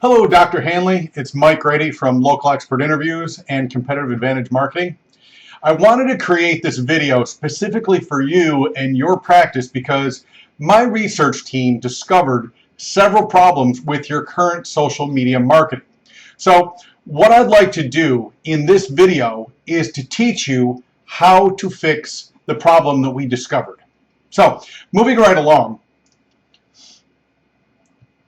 Hello, Dr. Hanley. It's Mike Grady from Local Expert Interviews and Competitive Advantage Marketing. I wanted to create this video specifically for you and your practice because my research team discovered several problems with your current social media marketing. So what I'd like to do in this video is to teach you how to fix the problem that we discovered. So moving right along,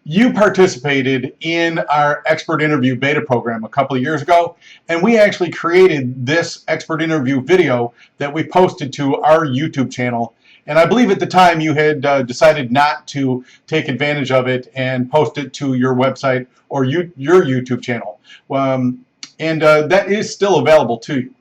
you participated in our expert interview beta program a couple of years ago, and we actually created this expert interview video that we posted to our YouTube channel. And I believe at the time you had decided not to take advantage of it and post it to your website or your YouTube channel. That is still available to you.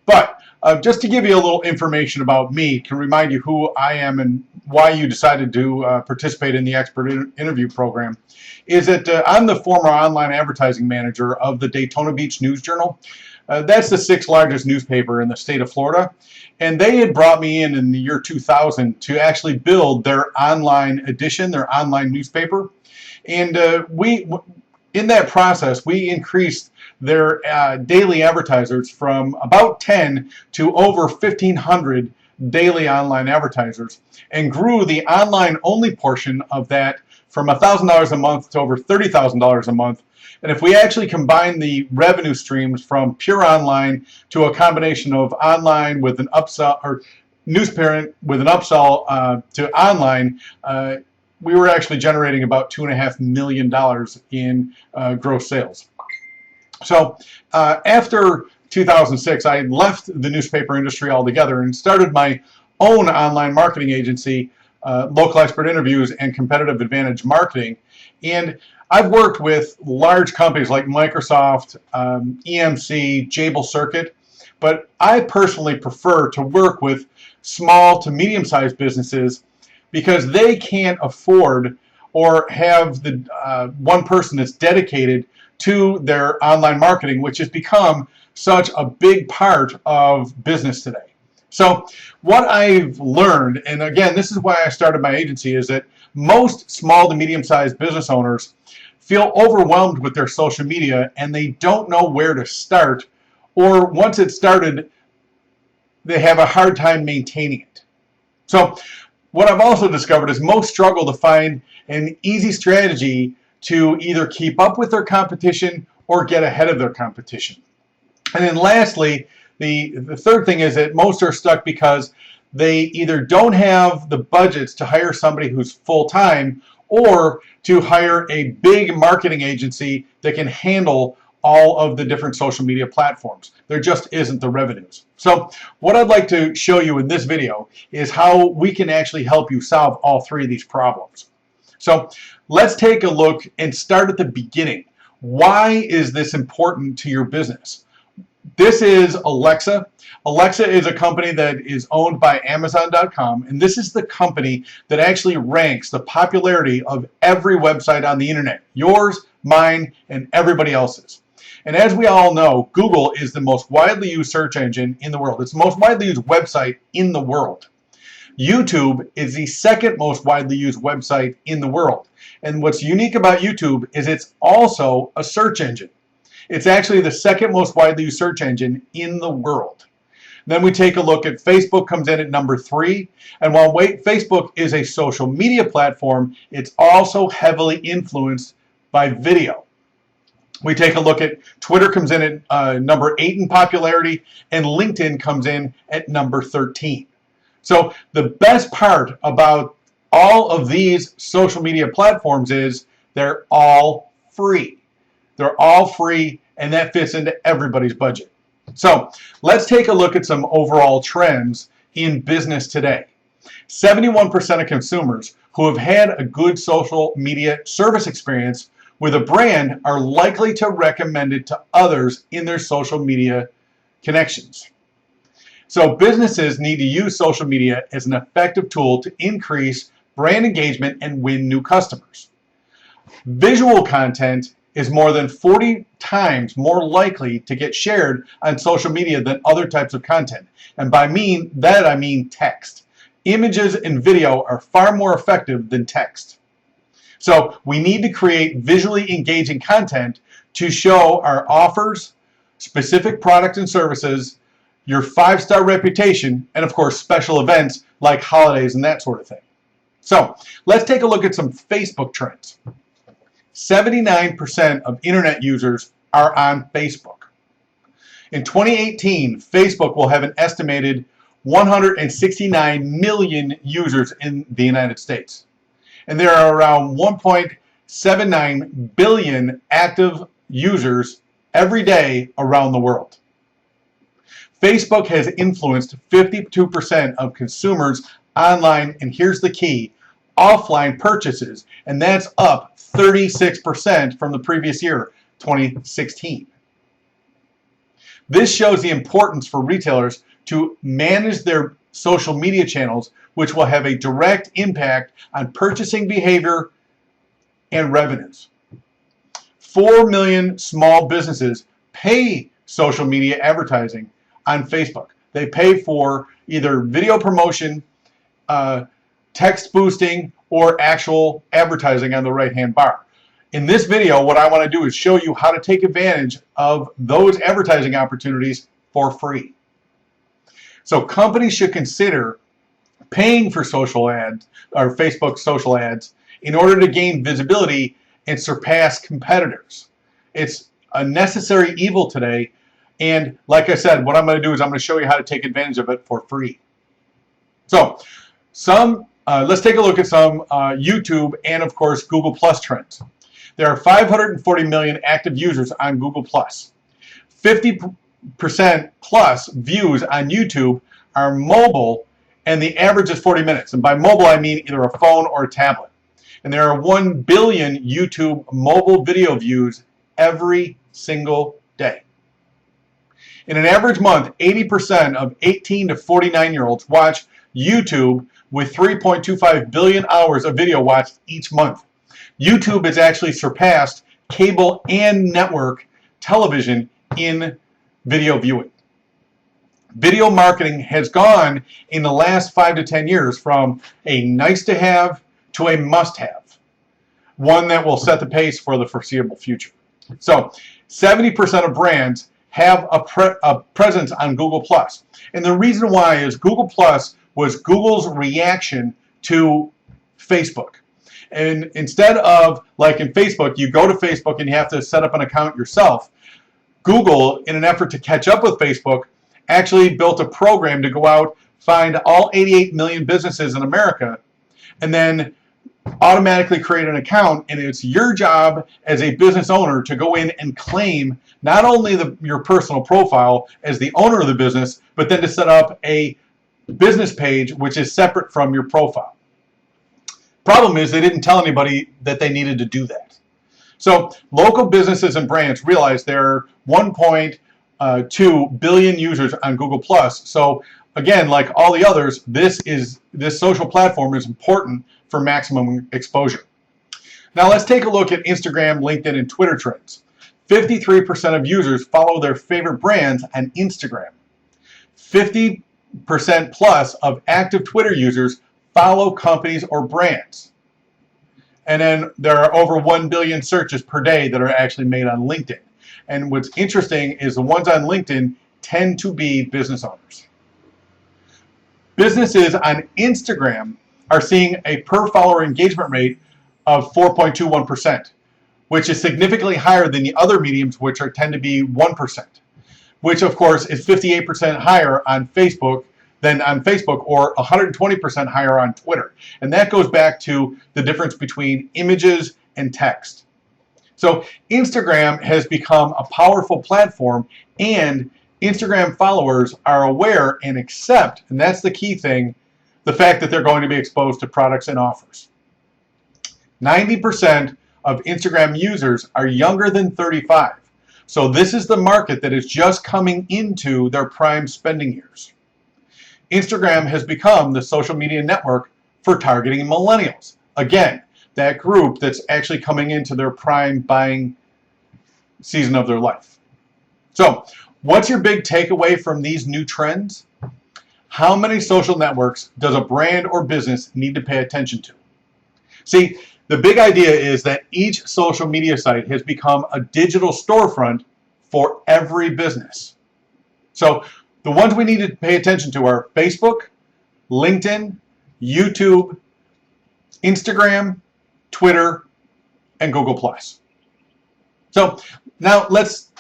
But just to give you a little information about me, to remind you who I am and why you decided to participate in the expert interview program, is that I'm the former online advertising manager of the Daytona Beach News Journal. That's the 6th largest newspaper in the state of Florida. And they had brought me in the year 2000 to actually build their online edition, their online newspaper. And in that process, we increased their daily advertisers from about 10 to over 1,500 daily online advertisers, and grew the online only portion of that from $1,000 a month to over $30,000 a month. And if we actually combine the revenue streams from pure online to a combination of online with an upsell, or newsprint with an upsell to online, we were actually generating about $2.5 million in gross sales. So after 2006, I left the newspaper industry altogether and started my own online marketing agency, Local Expert Interviews and Competitive Advantage Marketing. And I've worked with large companies like Microsoft, EMC, Jabil Circuit, but I personally prefer to work with small to medium-sized businesses because they can't afford or have the one person that's dedicated to their online marketing, which has become such a big part of business today. So what I've learned, and again, this is why I started my agency, is that most small to medium-sized business owners feel overwhelmed with their social media and they don't know where to start, or once it's started, they have a hard time maintaining it. So what I've also discovered is most struggle to find an easy strategy to either keep up with their competition or get ahead of their competition. And then lastly, the third thing is that most are stuck because they either don't have the budgets to hire somebody who's full-time or to hire a big marketing agency that can handle all of the different social media platforms. There just isn't the revenues. So what I'd like to show you in this video is how we can actually help you solve all three of these problems. So let's take a look and start at the beginning. Why is this important to your business? This is Alexa. Alexa is a company that is owned by Amazon.com, and this is the company that actually ranks the popularity of every website on the internet, yours, mine, and everybody else's. And as we all know, Google is the most widely used search engine in the world. It's the most widely used website in the world. YouTube is the second most widely used website in the world. And what's unique about YouTube is it's also a search engine. It's actually the second most widely used search engine in the world. Then we take a look at Facebook, comes in at number 3. And while Facebook is a social media platform, it's also heavily influenced by video. We take a look at Twitter, comes in at number 8 in popularity, and LinkedIn comes in at number 13. So the best part about all of these social media platforms is they're all free. They're all free, and that fits into everybody's budget. So let's take a look at some overall trends in business today. 71% of consumers who have had a good social media service experience with a brand are likely to recommend it to others in their social media connections. So businesses need to use social media as an effective tool to increase brand engagement and win new customers. Visual content is more than 40 times more likely to get shared on social media than other types of content. And by that I mean text. Images and video are far more effective than text. So we need to create visually engaging content to show our offers, specific products and services, your 5-star reputation, and of course special events like holidays and that sort of thing. So let's take a look at some Facebook trends. 79% of internet users are on Facebook. In 2018, Facebook will have an estimated 169 million users in the United States. And there are around 1.79 billion active users every day around the world. Facebook has influenced 52% of consumers' online, and here's the key, offline purchases, and that's up 36% from the previous year, 2016. This shows the importance for retailers to manage their social media channels, which will have a direct impact on purchasing behavior and revenues. 4 million small businesses pay social media advertising on Facebook. They pay for either video promotion, text boosting, or actual advertising on the right-hand bar. In this video, what I want to do is show you how to take advantage of those advertising opportunities for free. So companies should consider paying for social ads or Facebook social ads in order to gain visibility and surpass competitors. It's a necessary evil today, and like I said, what I'm going to do is I'm going to show you how to take advantage of it for free. So let's take a look at some YouTube and of course Google Plus trends. There are 540 million active users on Google Plus. 50% plus views on YouTube are mobile, and the average is 40 minutes. And by mobile, I mean either a phone or a tablet. And there are 1 billion YouTube mobile video views every single day. In an average month, 80% of 18 to 49-year-olds watch YouTube with 3.25 billion hours of video watched each month. YouTube has actually surpassed cable and network television in video viewing. Video marketing has gone in the last 5 to 10 years from a nice to have to a must have, one that will set the pace for the foreseeable future. So 70% of brands have a presence on Google Plus. And the reason why is Google Plus was Google's reaction to Facebook. And instead of, like in Facebook, you go to Facebook and you have to set up an account yourself, Google, in an effort to catch up with Facebook, actually built a program to go out, find all 88 million businesses in America, and then automatically create an account. And it's your job as a business owner to go in and claim not only your personal profile as the owner of the business, but then to set up a business page which is separate from your profile. Problem is they didn't tell anybody that they needed to do that. So local businesses and brands realize there are 1.2 billion users on Google Plus. So again, like all the others, this social platform is important for maximum exposure. Now let's take a look at Instagram, LinkedIn, and Twitter trends. 53% of users follow their favorite brands on Instagram. 50% plus of active Twitter users follow companies or brands. And then there are over 1 billion searches per day that are actually made on LinkedIn. And what's interesting is the ones on LinkedIn tend to be business owners. Businesses on Instagram are seeing a per follower engagement rate of 4.21%, which is significantly higher than the other mediums, which tend to be 1%, which of course is 58% higher on Facebook than on Facebook, or 120% higher on Twitter. And that goes back to the difference between images and text. So Instagram has become a powerful platform, and Instagram followers are aware and accept, and that's the key thing, the fact that they're going to be exposed to products and offers. 90% of Instagram users are younger than 35. So this is the market that is just coming into their prime spending years. Instagram has become the social media network for targeting millennials. Again, that group that's actually coming into their prime buying season of their life. So, what's your big takeaway from these new trends? How many social networks does a brand or business need to pay attention to? See, The big idea is that each social media site has become a digital storefront for every business. So the ones we need to pay attention to are Facebook, LinkedIn, YouTube, Instagram, Twitter, and Google+. So now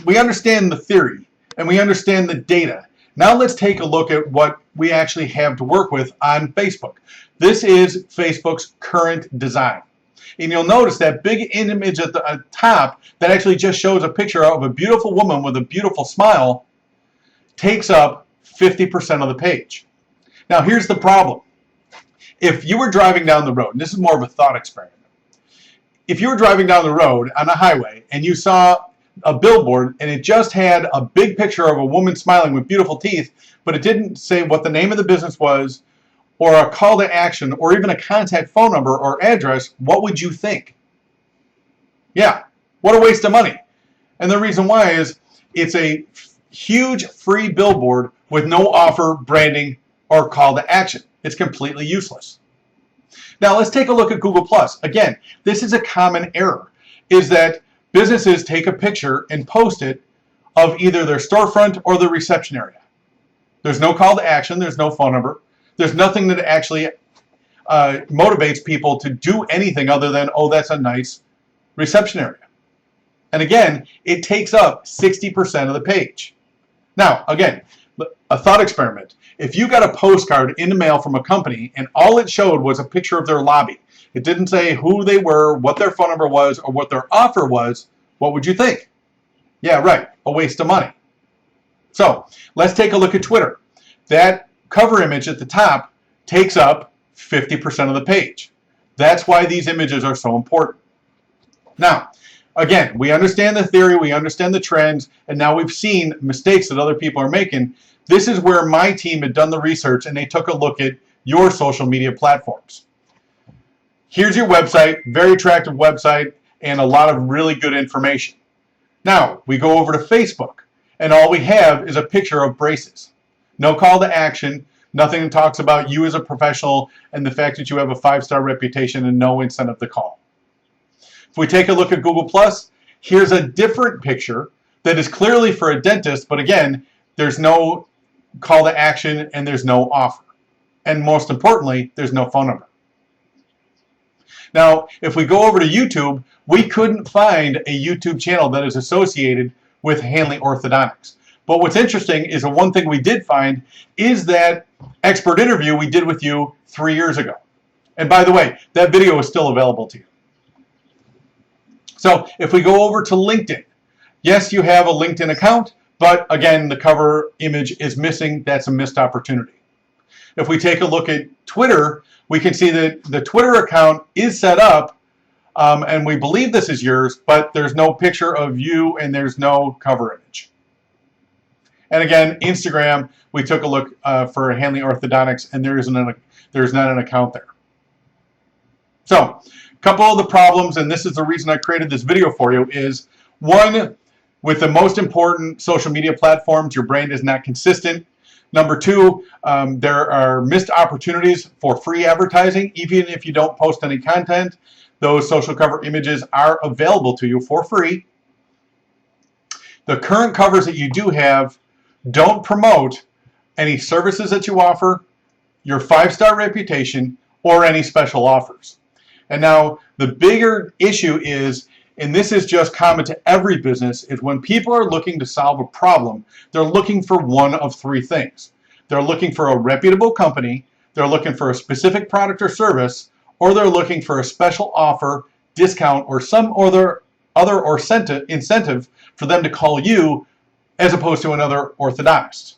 we understand the theory and we understand the data. Now let's take a look at what we actually have to work with on Facebook. This is Facebook's current design. And you'll notice that big image at the top that actually just shows a picture of a beautiful woman with a beautiful smile takes up 50% of the page. Now here's the problem. If you were driving down the road, and this is more of a thought experiment, if you were driving down the road on a highway and you saw a billboard and it just had a big picture of a woman smiling with beautiful teeth, but it didn't say what the name of the business was or a call to action or even a contact phone number or address, what would you think? Yeah, what a waste of money. And the reason why is it's a huge free billboard with no offer, branding, or call to action. It's completely useless. Now let's take a look at Google+. Again, this is a common error, is that businesses take a picture and post it of either their storefront or the reception area. There's no call to action, there's no phone number, there's nothing that actually motivates people to do anything other than, oh, that's a nice reception area. And again, it takes up 60% of the page. Now, again, a thought experiment. If you got a postcard in the mail from a company and all it showed was a picture of their lobby, it didn't say who they were, what their phone number was, or what their offer was, what would you think? Yeah, right, a waste of money. So let's take a look at Twitter. That cover image at the top takes up 50% of the page. That's why these images are so important. Now, again, we understand the theory, we understand the trends, and now we've seen mistakes that other people are making. This is where my team had done the research and they took a look at your social media platforms. Here's your website, very attractive website, and a lot of really good information. Now, we go over to Facebook, and all we have is a picture of braces. No call to action, nothing that talks about you as a professional and the fact that you have a 5-star reputation and no incentive to call. If we take a look at Google+, here's a different picture that is clearly for a dentist, but again, there's no call to action and there's no offer. And most importantly, there's no phone number. Now, if we go over to YouTube, we couldn't find a YouTube channel that is associated with Hanley Orthodontics. But what's interesting is the one thing we did find is that expert interview we did with you 3 years ago. And by the way, that video is still available to you. So if we go over to LinkedIn, yes, you have a LinkedIn account, but again, the cover image is missing. That's a missed opportunity. If we take a look at Twitter, we can see that the Twitter account is set up, and we believe this is yours, but there's no picture of you and there's no cover image. And again, Instagram, we took a look for Hanley Orthodontics, and there's not an account there. So, a couple of the problems, and this is the reason I created this video for you, is one, with the most important social media platforms, your brand is not consistent. Number two, there are missed opportunities for free advertising. Even if you don't post any content, those social cover images are available to you for free. The current covers that you do have don't promote any services that you offer, your 5-star reputation, or any special offers. And now the bigger issue is, and this is just common to every business, is when people are looking to solve a problem, they're looking for one of three things. They're looking for a reputable company, they're looking for a specific product or service, or they're looking for a special offer, discount, or some other incentive for them to call you as opposed to another orthodontist.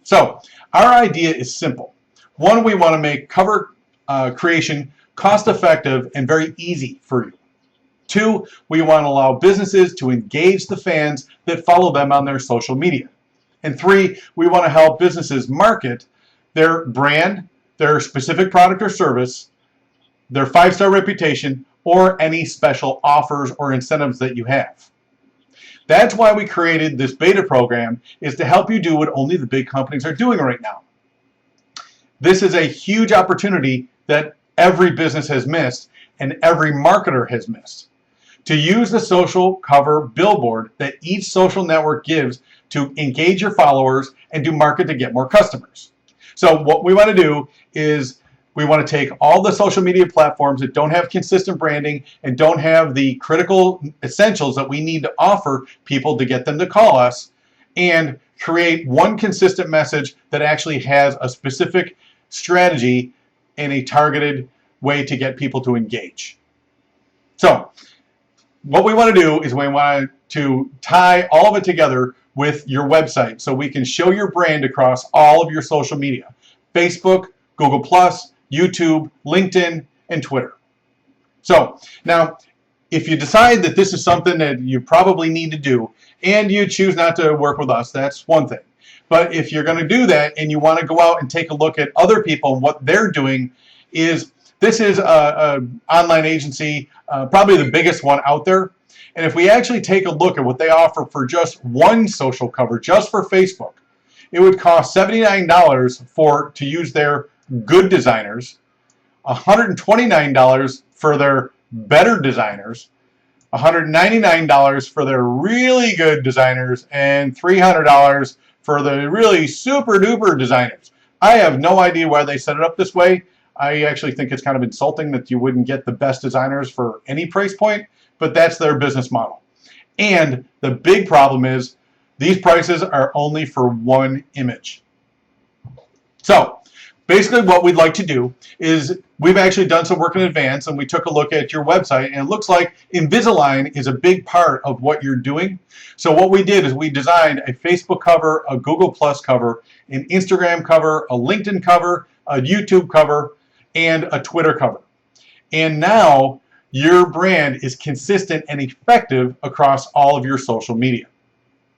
So our idea is simple. One, we want to make cover creation cost-effective and very easy for you. Two, we want to allow businesses to engage the fans that follow them on their social media. And three, we want to help businesses market their brand, their specific product or service, their 5-star reputation, or any special offers or incentives that you have. That's why we created this beta program, is to help you do what only the big companies are doing right now. This is a huge opportunity that every business has missed, and every marketer has missed. To use the social cover billboard that each social network gives to engage your followers and to market to get more customers. So what we want to do is we want to take all the social media platforms that don't have consistent branding and don't have the critical essentials that we need to offer people to get them to call us, and create one consistent message that actually has a specific strategy and a targeted way to get people to engage. So what we want to do is we want to tie all of it together with your website so we can show your brand across all of your social media: Facebook, Google+, YouTube, LinkedIn, and Twitter. So now, if you decide that this is something that you probably need to do and you choose not to work with us, that's one thing. But if you're going to do that and you want to go out and take a look at other people and what they're doing, this is an online agency, probably the biggest one out there. And if we actually take a look at what they offer for just one social cover, just for Facebook, it would cost $79 to use their good designers, $129 for their better designers, $199 for their really good designers, and $300 for the really super duper designers. I have no idea why they set it up this way. I actually think it's kind of insulting that you wouldn't get the best designers for any price point, but that's their business model. And the big problem is these prices are only for one image. So basically what we'd like to do is we've actually done some work in advance, and we took a look at your website, and it looks like Invisalign is a big part of what you're doing. So what we did is we designed a Facebook cover, a Google Plus cover, an Instagram cover, a LinkedIn cover, a YouTube cover, and a Twitter cover. And now your brand is consistent and effective across all of your social media.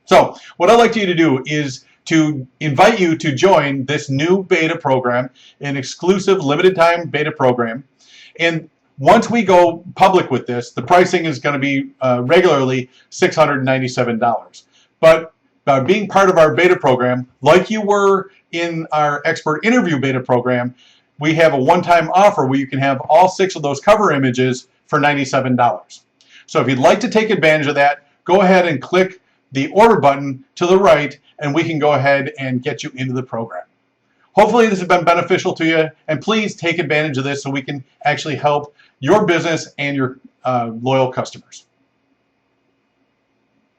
So what I'd like you to do is to invite you to join this new beta program, an exclusive limited time beta program. And once we go public with this, the pricing is going to be regularly $697. But by being part of our beta program, like you were in our expert interview beta program, we have a one-time offer where you can have all 6 of those cover images for $97. So if you'd like to take advantage of that, go ahead and click the order button to the right, and we can go ahead and get you into the program. Hopefully this has been beneficial to you, and please take advantage of this so we can actually help your business and your loyal customers.